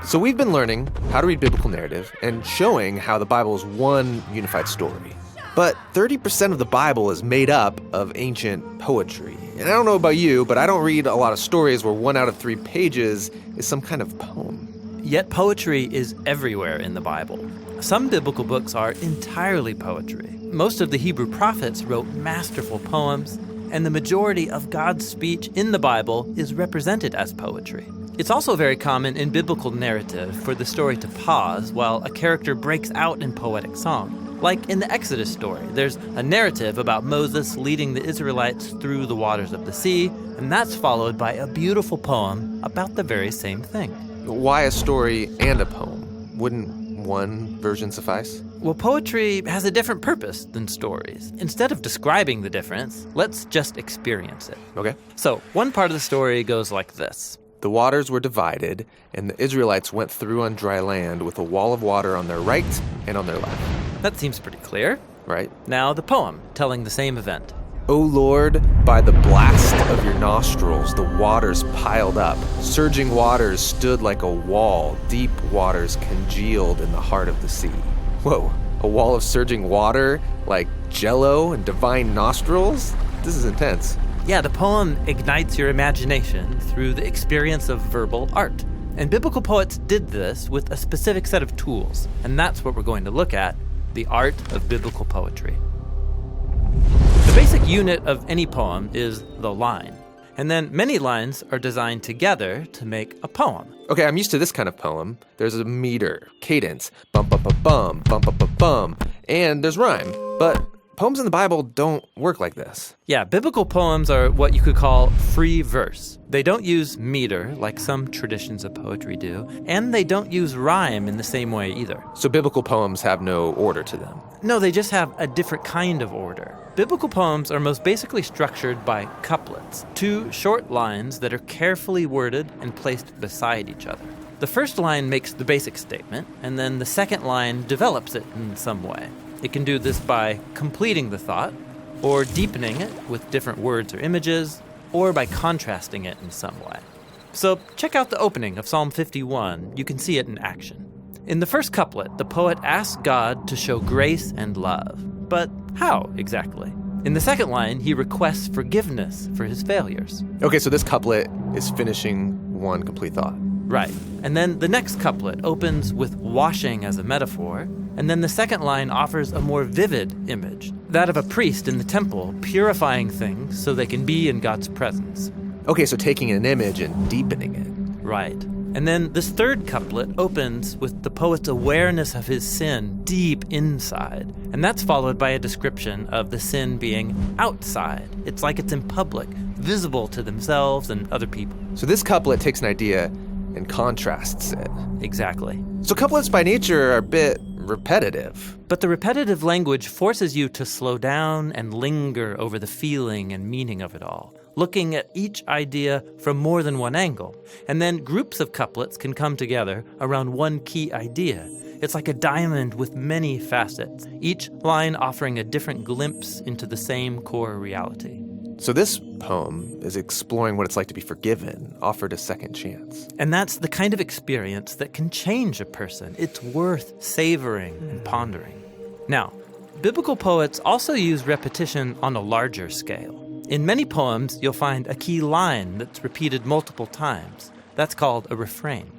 So we've been learning how to read biblical narrative and showing how the Bible is one unified story. But 30% of the Bible is made up of ancient poetry. And I don't know about you, but I don't read a lot of stories where 1 out of 3 pages is some kind of poem. Yet poetry is everywhere in the Bible. Some biblical books are entirely poetry. Most of the Hebrew prophets wrote masterful poems, and the majority of God's speech in the Bible is represented as poetry. It's also very common in biblical narrative for the story to pause while a character breaks out in poetic song. Like in the Exodus story, there's a narrative about Moses leading the Israelites through the waters of the sea, and that's followed by a beautiful poem about the very same thing. Why a story and a poem? Wouldn't one version suffice? Well, poetry has a different purpose than stories. Instead of describing the difference, let's just experience it. Okay. So, one part of the story goes like this. The waters were divided, and the Israelites went through on dry land with a wall of water on their right and on their left. That seems pretty clear. Right? Now the poem, telling the same event. O Lord, by the blast of your nostrils, the waters piled up. Surging waters stood like a wall. Deep waters congealed in the heart of the sea. Whoa, a wall of surging water? Like jello and divine nostrils? This is intense. Yeah, the poem ignites your imagination through the experience of verbal art. And biblical poets did this with a specific set of tools. And that's what we're going to look at, the art of biblical poetry. The basic unit of any poem is the line. And then many lines are designed together to make a poem. Okay, I'm used to this kind of poem. There's a meter, cadence, bum-bum-bum-bum, bum-bum-bum-bum, and there's rhyme. But poems in the Bible don't work like this. Yeah, biblical poems are what you could call free verse. They don't use meter like some traditions of poetry do, and they don't use rhyme in the same way either. So biblical poems have no order to them. No, they just have a different kind of order. Biblical poems are most basically structured by couplets, 2 short lines that are carefully worded and placed beside each other. The first line makes the basic statement, and then the second line develops it in some way. It can do this by completing the thought, or deepening it with different words or images, or by contrasting it in some way. So check out the opening of Psalm 51. You can see it in action. In the first couplet, the poet asks God to show grace and love. But how exactly? In the second line, he requests forgiveness for his failures. Okay, so this couplet is finishing one complete thought. Right. And then the next couplet opens with washing as a metaphor, and then the second line offers a more vivid image, that of a priest in the temple purifying things so they can be in God's presence. Okay, so taking an image and deepening it. Right. And then this third couplet opens with the poet's awareness of his sin deep inside. And that's followed by a description of the sin being outside. It's like it's in public, visible to themselves and other people. So this couplet takes an idea and contrasts it. Exactly. So couplets by nature are a bit repetitive. But the repetitive language forces you to slow down and linger over the feeling and meaning of it all, looking at each idea from more than one angle. And then groups of couplets can come together around one key idea. It's like a diamond with many facets, each line offering a different glimpse into the same core reality. So this poem is exploring what it's like to be forgiven, offered a second chance. And that's the kind of experience that can change a person. It's worth savoring and pondering. Now, biblical poets also use repetition on a larger scale. In many poems, you'll find a key line that's repeated multiple times. That's called a refrain.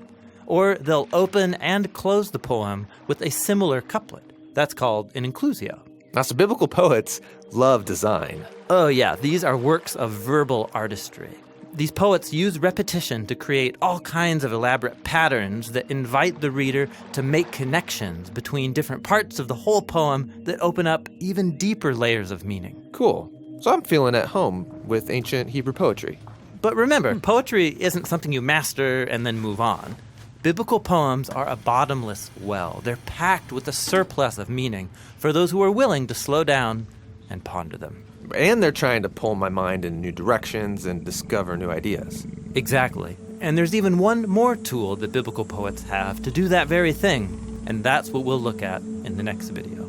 Or they'll open and close the poem with a similar couplet. That's called an inclusio. Now, so biblical poets love design. Oh yeah, these are works of verbal artistry. These poets use repetition to create all kinds of elaborate patterns that invite the reader to make connections between different parts of the whole poem that open up even deeper layers of meaning. Cool. So I'm feeling at home with ancient Hebrew poetry. But remember, poetry isn't something you master and then move on. Biblical poems are a bottomless well. They're packed with a surplus of meaning for those who are willing to slow down and ponder them. And they're trying to pull my mind in new directions and discover new ideas. Exactly. And there's even one more tool that biblical poets have to do that very thing, and that's what we'll look at in the next video.